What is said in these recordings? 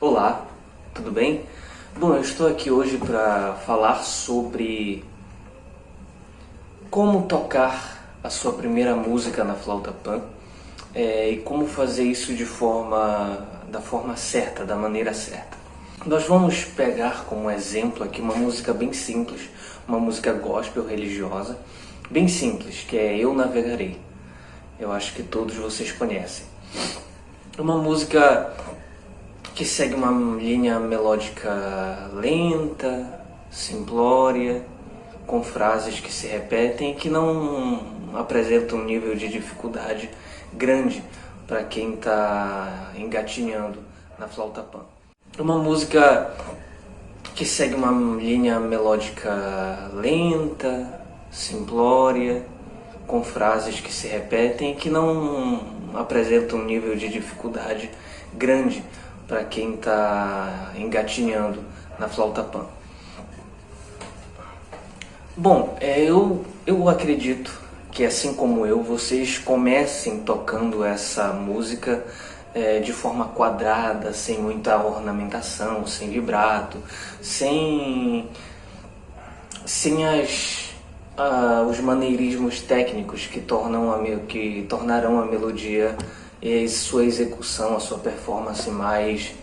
Olá, tudo bem? Bom, eu estou aqui hoje para falar sobre como tocar a sua primeira música na flauta Pan e como fazer isso da forma certa, da maneira certa. Nós vamos pegar como exemplo aqui uma música bem simples, uma música gospel religiosa, bem simples, que é Eu Navegarei. Eu acho que todos vocês conhecem. Uma música que segue uma linha melódica lenta, simplória, com frases que se repetem e que não apresentam um nível de dificuldade grande para quem está engatinhando na flauta Pan. Uma música que segue uma linha melódica lenta, simplória, com frases que se repetem e que não apresentam um nível de dificuldade grande para quem está engatinhando na flauta Pan. Bom, eu acredito que, assim como eu, vocês comecem tocando essa música de forma quadrada, sem muita ornamentação, sem vibrato, sem os maneirismos técnicos que tornarão a melodia e sua execução, a sua performance mais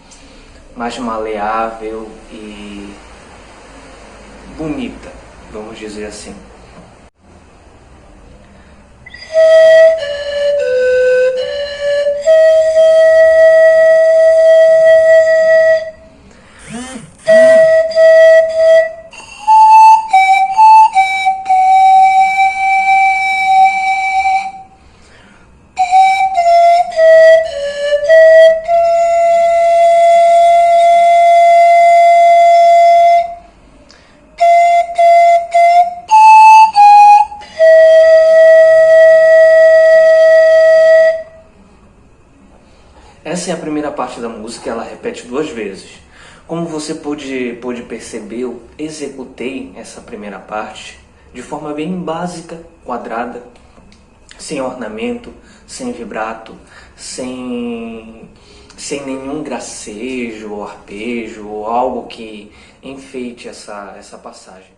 maleável e bonita, vamos dizer assim. Essa é a primeira parte da música, ela repete 2 vezes. Como você pôde perceber, eu executei essa primeira parte de forma bem básica, quadrada, sem ornamento, sem vibrato, sem nenhum gracejo ou arpejo ou algo que enfeite essa passagem.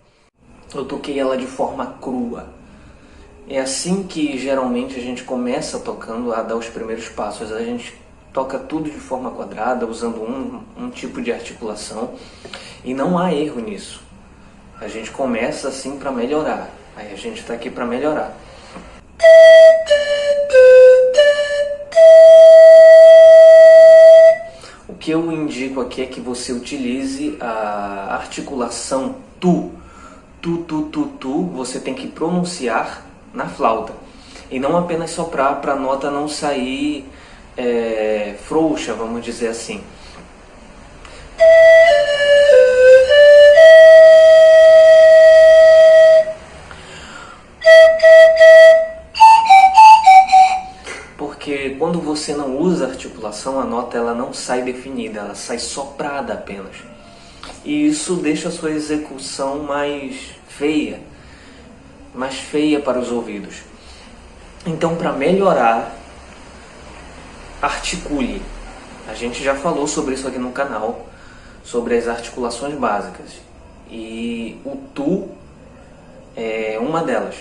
Eu toquei ela de forma crua. É assim que geralmente a gente começa tocando a dar os primeiros passos. A gente toca tudo de forma quadrada, usando um tipo de articulação, e não há erro nisso. A gente começa assim para melhorar. Aí a gente está aqui para melhorar. O que eu indico aqui é que você utilize a articulação tu. Tu, você tem que pronunciar na flauta. E não apenas soprar para a nota não sair frouxa, vamos dizer assim. Porque quando você não usa articulação, a nota ela não sai definida, ela sai soprada apenas. E isso deixa a sua execução mais feia para os ouvidos. Então, para melhorar, articule. A gente já falou sobre isso aqui no canal, sobre as articulações básicas. E o tu é uma delas.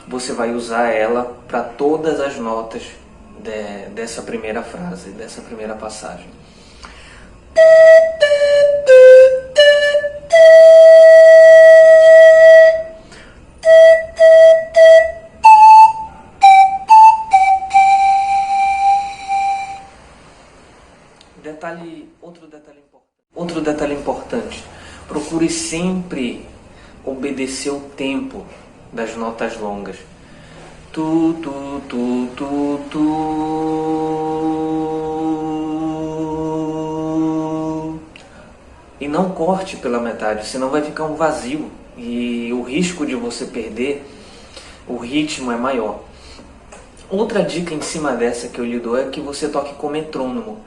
Você vai usar ela para todas as notas dessa primeira frase, dessa primeira passagem. Outro detalhe importante, procure sempre obedecer o tempo das notas longas. Tu. E não corte pela metade, senão vai ficar um vazio e o risco de você perder o ritmo é maior. Outra dica em cima dessa que eu lhe dou é que você toque com metrônomo,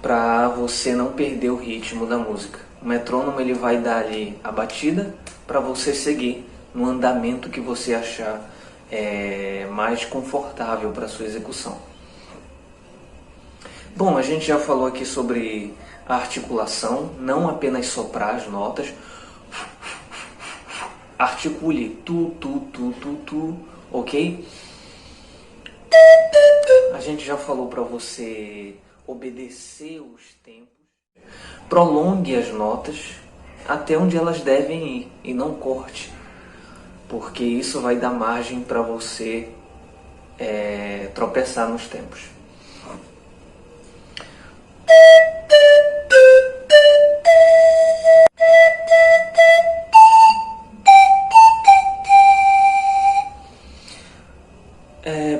para você não perder o ritmo da música. O metrônomo ele vai dar ali a batida para você seguir no andamento que você achar mais confortável para sua execução. Bom, a gente já falou aqui sobre a articulação, não apenas soprar as notas. Articule tu, ok? A gente já falou para você obedecer os tempos. Prolongue as notas até onde elas devem ir e não corte, porque isso vai dar margem para você tropeçar nos tempos.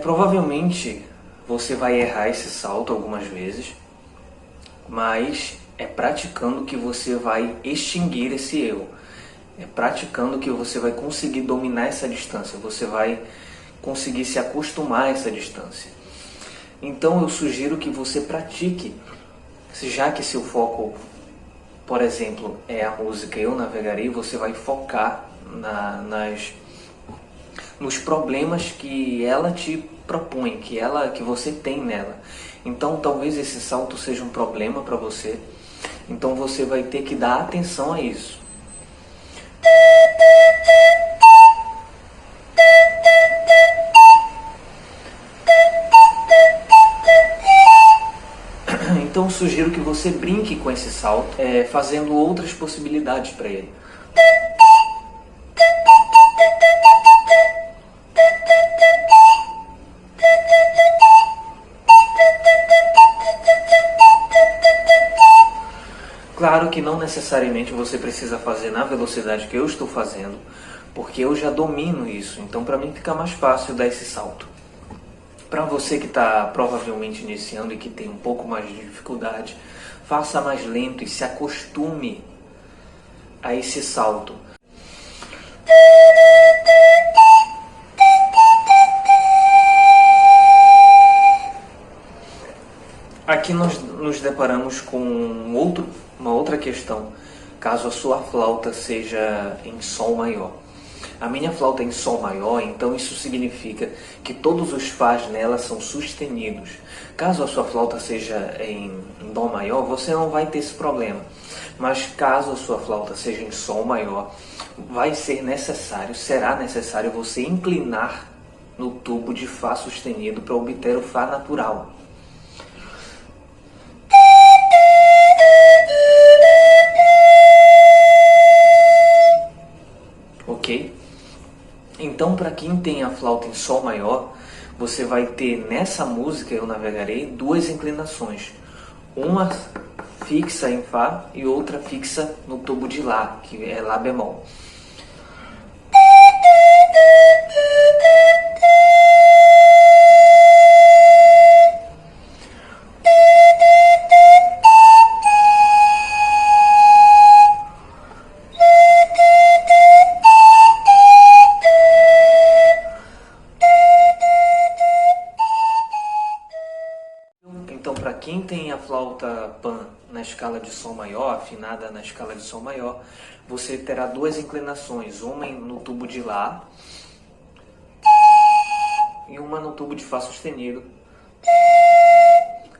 Provavelmente você vai errar esse salto algumas vezes, mas é praticando que você vai extinguir esse erro. É praticando que você vai conseguir dominar essa distância, você vai conseguir se acostumar a essa distância. Então eu sugiro que você pratique, já que seu foco, por exemplo, é a música Eu Navegarei, você vai focar nos problemas que ela te propõe, que você tem nela. Então talvez esse salto seja um problema para você, então você vai ter que dar atenção a isso. Então sugiro que você brinque com esse salto, fazendo outras possibilidades para ele. Claro que não necessariamente você precisa fazer na velocidade que eu estou fazendo, porque eu já domino isso, então para mim fica mais fácil dar esse salto. Para você que está provavelmente iniciando e que tem um pouco mais de dificuldade, faça mais lento e se acostume a esse salto. Aqui nós nos deparamos com uma outra questão, caso a sua flauta seja em Sol maior. A minha flauta é em Sol maior, então isso significa que todos os Fás nela são sustenidos. Caso a sua flauta seja em Dó maior, você não vai ter esse problema. Mas caso a sua flauta seja em Sol maior, será necessário você inclinar no tubo de Fá sustenido para obter o Fá natural. Ok? Então, para quem tem a flauta em Sol maior, você vai ter nessa música Eu Navegarei duas inclinações. Uma fixa em Fá e outra fixa no tubo de Lá, que é Lá bemol. Então, para quem tem a flauta Pan na escala de Sol maior, afinada na escala de Sol maior, você terá duas inclinações, uma no tubo de Lá e uma no tubo de Fá sustenido.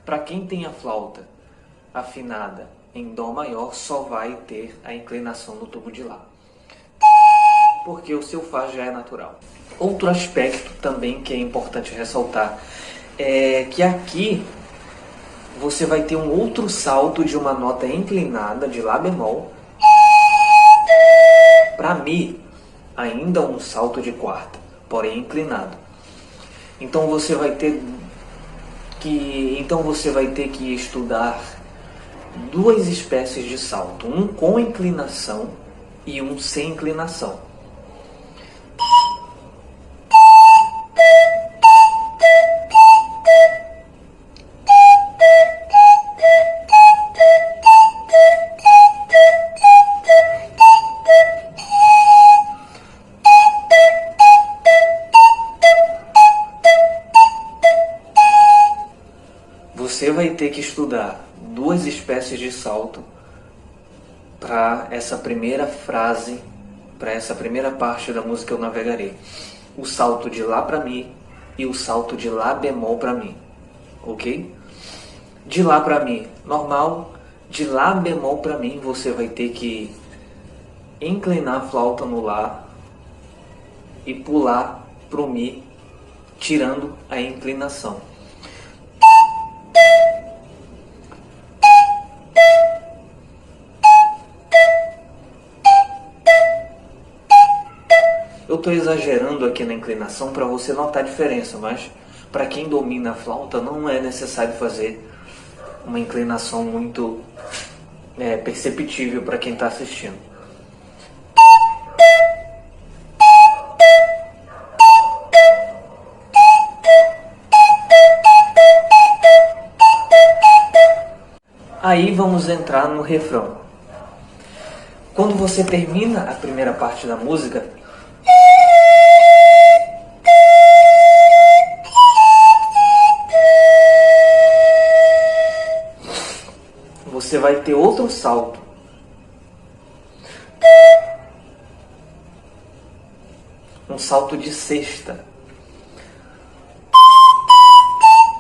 Para quem tem a flauta afinada em Dó maior, só vai ter a inclinação no tubo de Lá, porque o seu Fá já é natural. Outro aspecto também que é importante ressaltar é que aqui você vai ter um outro salto de uma nota inclinada de Lá bemol para Mi, ainda um salto de quarta, porém inclinado. Então você vai ter que estudar duas espécies de salto, um com inclinação e um sem inclinação. Você vai ter que estudar duas espécies de salto para essa primeira frase, para essa primeira parte da música Eu Navegarei. O salto de Lá para Mi e o salto de Lá bemol para Mi, ok? De Lá para Mi, normal. De Lá bemol para Mi, você vai ter que inclinar a flauta no Lá e pular pro Mi, tirando a inclinação. Eu estou exagerando aqui na inclinação para você notar a diferença, mas para quem domina a flauta não é necessário fazer uma inclinação muito perceptível para quem está assistindo. Aí vamos entrar no refrão. Quando você termina a primeira parte da música, você vai ter outro salto. Um salto de sexta.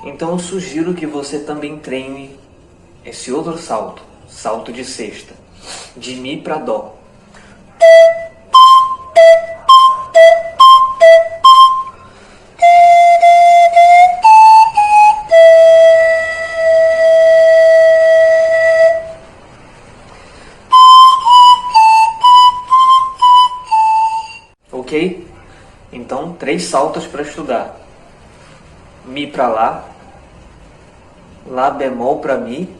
Então eu sugiro que você também treine esse outro salto, salto de sexta, de Mi para Dó. Ok? Então, 3 saltos para estudar. Mi para Lá, Lá bemol para Mi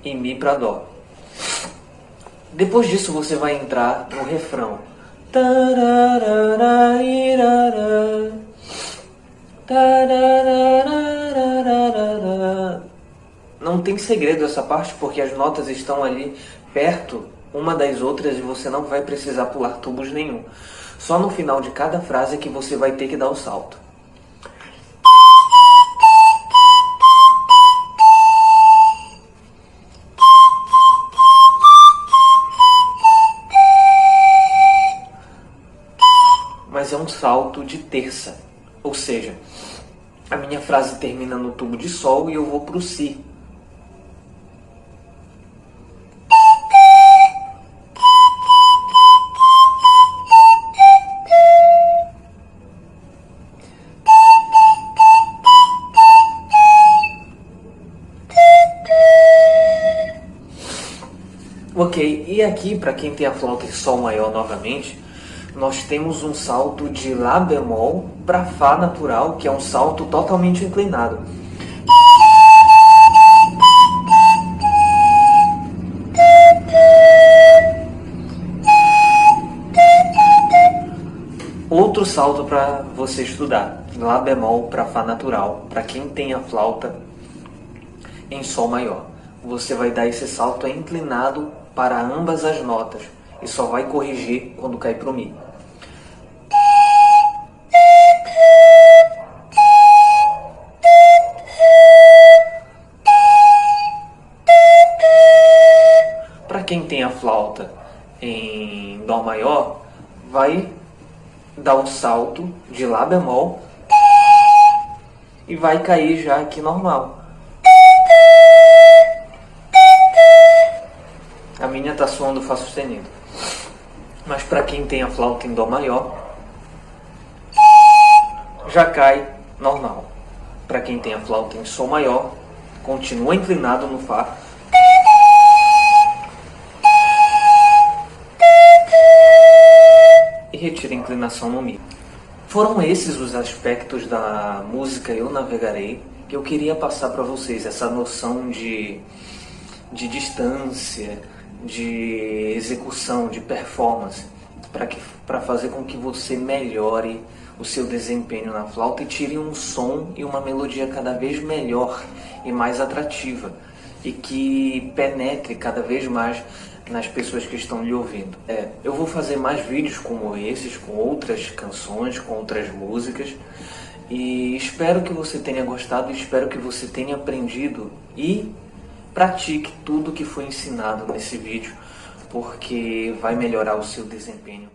e Mi para Dó. Depois disso você vai entrar no refrão. Não tem segredo essa parte porque as notas estão ali perto uma das outras e você não vai precisar pular tubos nenhum. Só no final de cada frase é que você vai ter que dar o salto. Mas é um salto de terça, ou seja, a minha frase termina no tubo de Sol e eu vou para o Si. Ok, e aqui para quem tem a flauta em Sol maior novamente, nós temos um salto de Lá bemol para Fá natural, que é um salto totalmente inclinado. Outro salto para você estudar, Lá bemol para Fá natural, para quem tem a flauta em Sol maior. Você vai dar esse salto inclinado para ambas as notas e só vai corrigir quando cair para o Mi. Para quem tem a flauta em Dó maior, vai dar o salto de Lá bemol e vai cair já aqui normal. A minha está soando Fá sustenido. Mas para quem tem a flauta em Dó maior, já cai normal. Para quem tem a flauta em Sol maior, continua inclinado no Fá. E retira a inclinação no Mi. Foram esses os aspectos da música Eu Navegarei que eu queria passar para vocês. Essa noção de distância, de execução, de performance, para fazer com que você melhore o seu desempenho na flauta e tire um som e uma melodia cada vez melhor e mais atrativa e que penetre cada vez mais nas pessoas que estão lhe ouvindo. Eu vou fazer mais vídeos como esses, com outras canções, com outras músicas, e espero que você tenha gostado, espero que você tenha aprendido e pratique tudo que foi ensinado nesse vídeo, porque vai melhorar o seu desempenho.